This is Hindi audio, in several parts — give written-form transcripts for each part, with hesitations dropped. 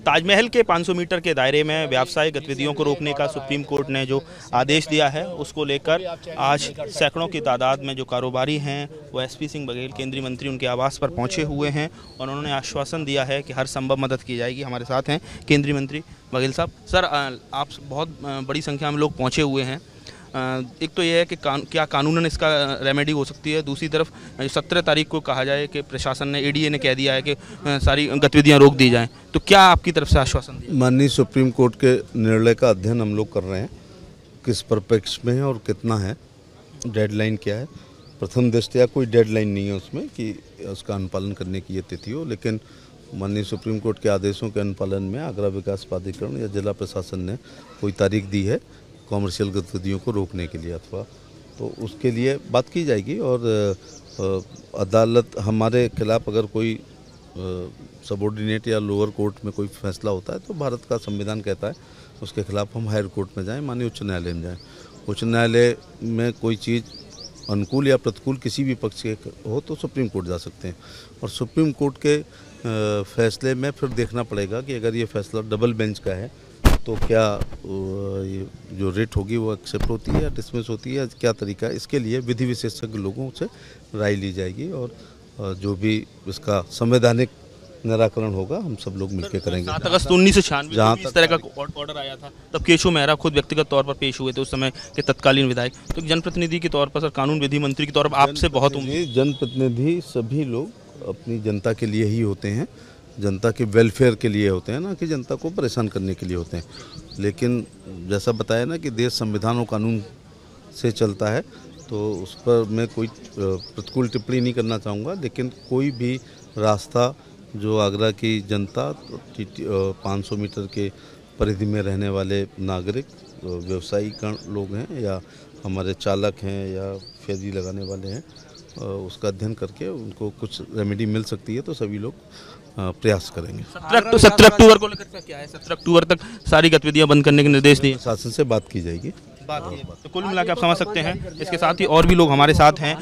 ताजमहल के 500 मीटर के दायरे में व्यावसायिक गतिविधियों को रोकने का सुप्रीम कोर्ट ने जो आदेश दिया है उसको लेकर आज सैकड़ों की तादाद में जो कारोबारी हैं वो एसपी सिंह बघेल केंद्रीय मंत्री उनके आवास पर पहुंचे हुए हैं और उन्होंने आश्वासन दिया है कि हर संभव मदद की जाएगी। हमारे साथ हैं केंद्रीय मंत्री बघेल साहब। सर, आप बहुत बड़ी संख्या में लोग पहुँचे हुए हैं। एक तो ये है कि क्या कानूनन इसका रेमेडी हो सकती है, दूसरी तरफ 17 तारीख को कहा जाए कि प्रशासन ने एडीए ने कह दिया है कि सारी गतिविधियां रोक दी जाएं, तो क्या आपकी तरफ से आश्वासन दिया? माननीय सुप्रीम कोर्ट के निर्णय का अध्ययन हम लोग कर रहे हैं, किस परिप्रेक्ष्य में है और कितना है, डेडलाइन क्या है। प्रथम दृष्टया कोई डेडलाइन नहीं है उसमें कि उसका अनुपालन करने की ये तिथि हो, लेकिन माननीय सुप्रीम कोर्ट के आदेशों के अनुपालन में आगरा विकास प्राधिकरण या जिला प्रशासन ने कोई तारीख दी है कॉमर्शियल गतिविधियों को रोकने के लिए, अथवा तो उसके लिए बात की जाएगी। और अदालत हमारे खिलाफ अगर कोई सबऑर्डिनेट या लोअर कोर्ट में कोई फैसला होता है तो भारत का संविधान कहता है उसके खिलाफ हम हायर कोर्ट में जाएं, माननीय उच्च न्यायालय में जाएं। उच्च न्यायालय में कोई चीज़ अनुकूल या प्रतिकूल किसी भी पक्ष के हो तो सुप्रीम कोर्ट जा सकते हैं, और सुप्रीम कोर्ट के फैसले में फिर देखना पड़ेगा कि अगर ये फैसला डबल बेंच का है तो क्या ये जो रेट होगी वो एक्सेप्ट होती है या डिसमिस होती है, क्या तरीका है। इसके लिए विधि विशेषज्ञ लोगों से राय ली जाएगी और जो भी इसका संवैधानिक निराकरण होगा हम सब लोग मिलकर करेंगे। 7 अगस्त 1996 जहाँ इस तरह का ऑर्डर आया था तब केशव मेहरा खुद व्यक्तिगत तौर पर पेश हुए थे, उस समय के तत्कालीन विधायक। तो जनप्रतिनिधि के तौर पर, सर, कानून विधि मंत्री के तौर पर आपसे बहुत उम्मीद। जनप्रतिनिधि सभी लोग अपनी जनता के लिए ही होते हैं, जनता के वेलफेयर के लिए होते हैं, ना कि जनता को परेशान करने के लिए होते हैं। लेकिन जैसा बताया ना कि देश संविधान और कानून से चलता है, तो उस पर मैं कोई प्रतिकूल टिप्पणी नहीं करना चाहूँगा। लेकिन कोई भी रास्ता जो आगरा की जनता 500 मीटर के परिधि में रहने वाले नागरिक, व्यवसायिक लोग हैं या हमारे चालक हैं या फेरी लगाने वाले हैं, उसका अध्ययन करके उनको कुछ रेमेडी मिल सकती है तो सभी लोग प्रयास करेंगे। 17 अक्टूबर को लेकर क्या है? 17 अक्टूबर तक सारी गतिविधियां बंद करने के निर्देश दिए, शासन से बात की जाएगी। तो कुल मिला के आप समझ सकते हैं। इसके साथ ही और भी लोग हमारे साथ हैं,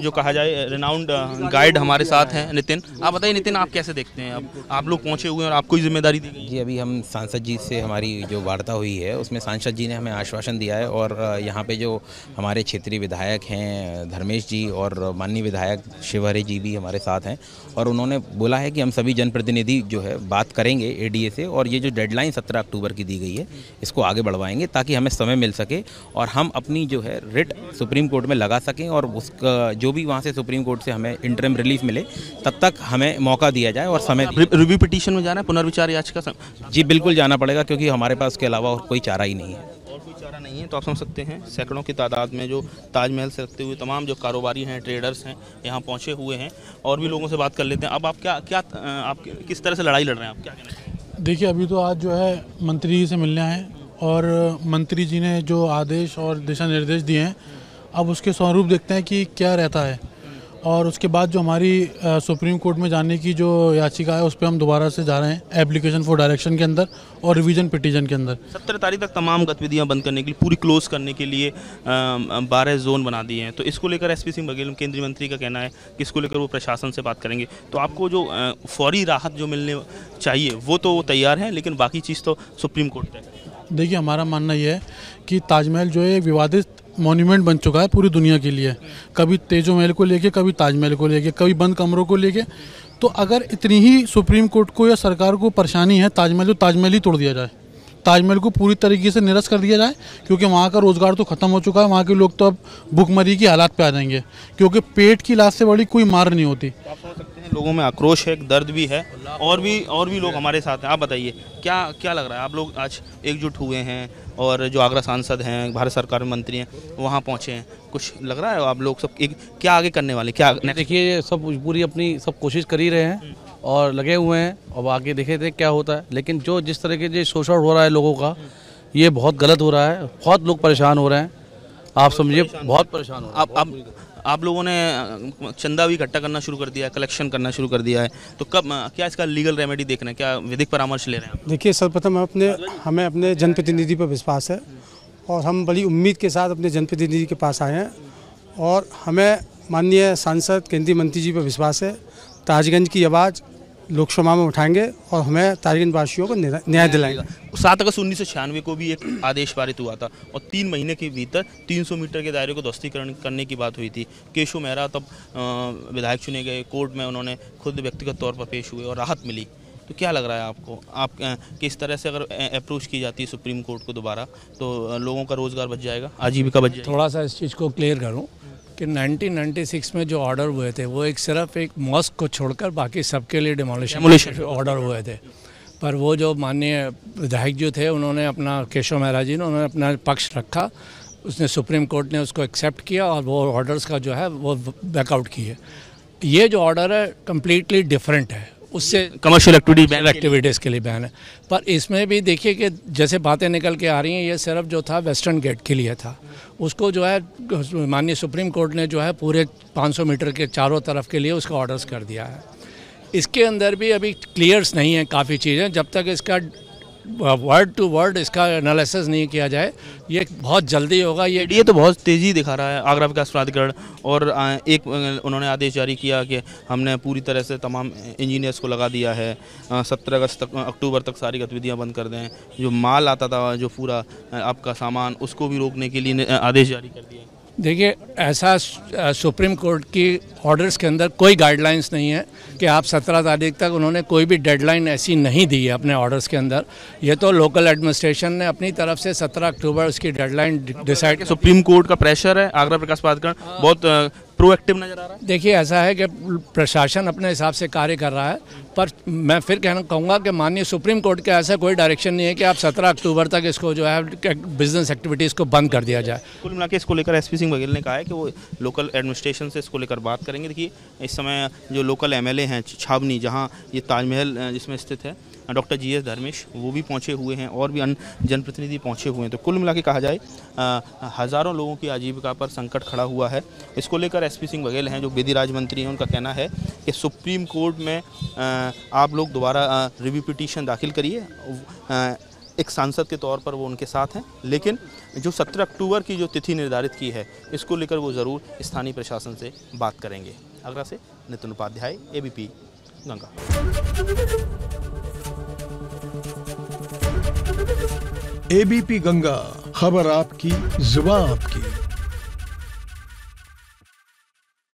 जो कहा जाए रिनाउंड गाइड हमारे साथ हैं। नितिन, आप बताइए, नितिन आप कैसे देखते हैं? अब आप लोग पहुंचे हुए हैं और आपको ही जिम्मेदारी दी गई? जी, अभी हम सांसद जी से हमारी जो वार्ता हुई है उसमें सांसद जी ने हमें आश्वासन दिया है, और यहाँ पे जो हमारे क्षेत्रीय विधायक हैं धर्मेश जी और माननीय विधायक शिवहरे जी भी हमारे साथ हैं, और उन्होंने बोला है कि हम सभी जनप्रतिनिधि जो है बात करेंगे एडीए से, और ये जो डेडलाइन 17 अक्टूबर की दी गई है इसको आगे बढ़वाएंगे ताकि हमें समय मिल सके और हम अपनी जो है रिट सुप्रीम कोर्ट में लगा सकें, और उसका जो भी वहाँ से सुप्रीम कोर्ट से हमें इंटरिम रिलीफ मिले तब तक हमें मौका दिया जाए और समय। रिव्यू पिटीशन में जाना है, पुनर्विचार याचिका? जी बिल्कुल जाना पड़ेगा, क्योंकि हमारे पास उसके अलावा और कोई चारा ही नहीं है। और कोई चारा नहीं है, तो आप समझ सकते हैं सैकड़ों की तादाद में जो ताजमहल से लगते हुए तमाम जो कारोबारी हैं, ट्रेडर्स हैं, यहाँ पहुँचे हुए हैं। और भी लोगों से बात कर लेते हैं। अब आप आप किस तरह से लड़ाई लड़ रहे हैं? आप क्या कहना चाहिए? देखिए, अभी तो आज जो है मंत्री जी से मिलने आए और मंत्री जी ने जो आदेश और दिशा निर्देश दिए हैं अब उसके स्वरूप देखते हैं कि क्या रहता है, और उसके बाद जो हमारी सुप्रीम कोर्ट में जाने की जो याचिका है उस पर हम दोबारा से जा रहे हैं एप्लीकेशन फॉर डायरेक्शन के अंदर और रिवीजन पिटीशन के अंदर। 17 तारीख तक तमाम गतिविधियां बंद करने के लिए, पूरी क्लोज करने के लिए 12 जोन बना दिए हैं। तो इसको लेकर एसपी सिंह बघेल केंद्रीय मंत्री का कहना है कि इसको लेकर वो प्रशासन से बात करेंगे। तो आपको जो फौरी राहत जो मिलने चाहिए वो तो तैयार है, लेकिन बाकी चीज़ तो सुप्रीम कोर्ट तय करेगा। देखिए, हमारा मानना यह है कि ताजमहल जो है एक विवादित मॉन्यूमेंट बन चुका है पूरी दुनिया के लिए, कभी तेजो महल को लेके, कभी ताजमहल को लेके, कभी बंद कमरों को लेके। तो अगर इतनी ही सुप्रीम कोर्ट को या सरकार को परेशानी है ताजमहल, तो ताजमहल ही तोड़ दिया जाए, ताजमहल को पूरी तरीके से निरस्त कर दिया जाए, क्योंकि वहाँ का रोज़गार तो ख़त्म हो चुका है। वहाँ के लोग तो अब भूखमरी की हालात पे आ जाएंगे, क्योंकि पेट की लाश से बड़ी कोई मार नहीं होती। आप समझ सकते हैं, लोगों में आक्रोश है, दर्द भी है, और भी लोग हमारे साथ हैं। आप बताइए, क्या लग रहा है? आप लोग आज एकजुट हुए हैं और जो आगरा सांसद हैं, भारत सरकार में मंत्री हैं, वहाँ पहुँचे हैं, कुछ लग रहा है आप लोग सब क्या आगे करने वाले? क्या देखिए, सब पूरी अपनी सब कोशिश कर ही रहे हैं और लगे हुए हैं, और आगे देखे थे क्या होता है। लेकिन जो जिस तरह के जो शोषण हो रहा है लोगों का, ये बहुत गलत हो रहा है, बहुत लोग परेशान हो रहे हैं। आप समझिए, बहुत परेशान हो रहे हैं। आप लोगों ने चंदा भी इकट्ठा करना शुरू कर दिया है, कलेक्शन करना शुरू कर दिया है, तो कब क्या इसका लीगल रेमेडी देखना है? क्या विधिक परामर्श ले रहे हैं? देखिए, सर्वप्रथम हमें अपने जनप्रतिनिधि पर विश्वास है, और हम बड़ी उम्मीद के साथ अपने जनप्रतिनिधि के पास आए हैं, और हमें माननीय सांसद केंद्रीय मंत्री जी पर विश्वास है। ताजगंज की आवाज़ लोकसभा में उठाएंगे और हमें ताजगंज वासियों को न्याय दिलाएंगे। 7 अगस्त 1996 को भी एक आदेश पारित हुआ था और 3 महीने के भीतर 300 मीटर के दायरे को ध्वस्तीकरण करने की बात हुई थी। केशव मेहरा तब विधायक चुने गए, कोर्ट में उन्होंने खुद व्यक्तिगत तौर पर पेश हुए और राहत मिली। तो क्या लग रहा है आपको, आप किस तरह से अगर अप्रोच की जाती है सुप्रीम कोर्ट को दोबारा तो लोगों का रोज़गार बच जाएगा, आजीविका बच जाएगी? थोड़ा सा इस चीज़ को क्लियर करूं कि 1996 में जो ऑर्डर हुए थे वो सिर्फ एक मॉस्क को छोड़कर बाकी सबके लिए डिमोलिशन ऑर्डर हुए थे। पर वो जो माननीय विधायक जो थे उन्होंने अपना, केशव मेहरा जी ने, उन्होंने अपना पक्ष रखा, उसने सुप्रीम कोर्ट ने उसको एक्सेप्ट किया और वो ऑर्डर्स का जो है वो बैकआउट किए। ये जो ऑर्डर है कम्प्लीटली डिफरेंट है, उससे कमर्शियल एक्टिविटीज़ के लिए बैन है। पर इसमें भी देखिए कि जैसे बातें निकल के आ रही हैं, ये सिर्फ जो था वेस्टर्न गेट के लिए था, उसको जो है माननीय सुप्रीम कोर्ट ने जो है पूरे 500 मीटर के चारों तरफ के लिए उसका ऑर्डर्स कर दिया है। इसके अंदर भी अभी क्लियर्स नहीं है काफ़ी चीज़ें, जब तक इसका वर्ड टू वर्ड इसका एनालिसिस नहीं किया जाए ये बहुत जल्दी होगा। ये तो बहुत तेज़ी दिखा रहा है आगरा विकास प्राधिकरण, और एक उन्होंने आदेश जारी किया कि हमने पूरी तरह से तमाम इंजीनियर्स को लगा दिया है, 17 अगस्त तक, अक्टूबर तक सारी गतिविधियां बंद कर दें। जो माल आता था, जो पूरा आपका सामान, उसको भी रोकने के लिए आदेश जारी कर दिए। देखिए, ऐसा सुप्रीम कोर्ट की ऑर्डर्स के अंदर कोई गाइडलाइंस नहीं है कि आप 17 तारीख तक, उन्होंने कोई भी डेडलाइन ऐसी नहीं दी है अपने ऑर्डर्स के अंदर। ये तो लोकल एडमिनिस्ट्रेशन ने अपनी तरफ से 17 अक्टूबर उसकी डेडलाइन डिसाइड। सुप्रीम कोर्ट का प्रेशर है, आगरा विकास प्राधिकरण बहुत प्रोएक्टिव नजर आ रहा है। देखिए, ऐसा है कि प्रशासन अपने हिसाब से कार्य कर रहा है, पर मैं फिर कहूँगा कि माननीय सुप्रीम कोर्ट का ऐसा कोई डायरेक्शन नहीं है कि आप 17 अक्टूबर तक इसको जो है बिजनेस एक्टिविटीज़ को बंद कर दिया जाए। कुल मिला के इसको लेकर एसपी सिंह बघेल ने कहा है कि वो लोकल एडमिनिस्ट्रेशन से इसको लेकर बात करेंगे। देखिए, इस समय जो लोकल एमएलए हैं छावनी, जहाँ ये ताजमहल जिसमें स्थित है, डॉक्टर GS धर्मेश, वो भी पहुंचे हुए हैं और भी अन्य जनप्रतिनिधि पहुंचे हुए हैं। तो कुल मिला के कहा जाए हज़ारों लोगों की आजीविका पर संकट खड़ा हुआ है। इसको लेकर एसपी सिंह बघेल हैं, जो विधि राज्य मंत्री हैं, उनका कहना है कि सुप्रीम कोर्ट में आप लोग दोबारा रिव्यू पिटीशन दाखिल करिए। एक सांसद के तौर पर वो उनके साथ हैं, लेकिन जो 17 अक्टूबर की जो तिथि निर्धारित की है, इसको लेकर वो ज़रूर स्थानीय प्रशासन से बात करेंगे। आगरा से नितिन उपाध्याय, ABP गंगा। ABP गंगा, खबर आपकी, जुबान आपकी।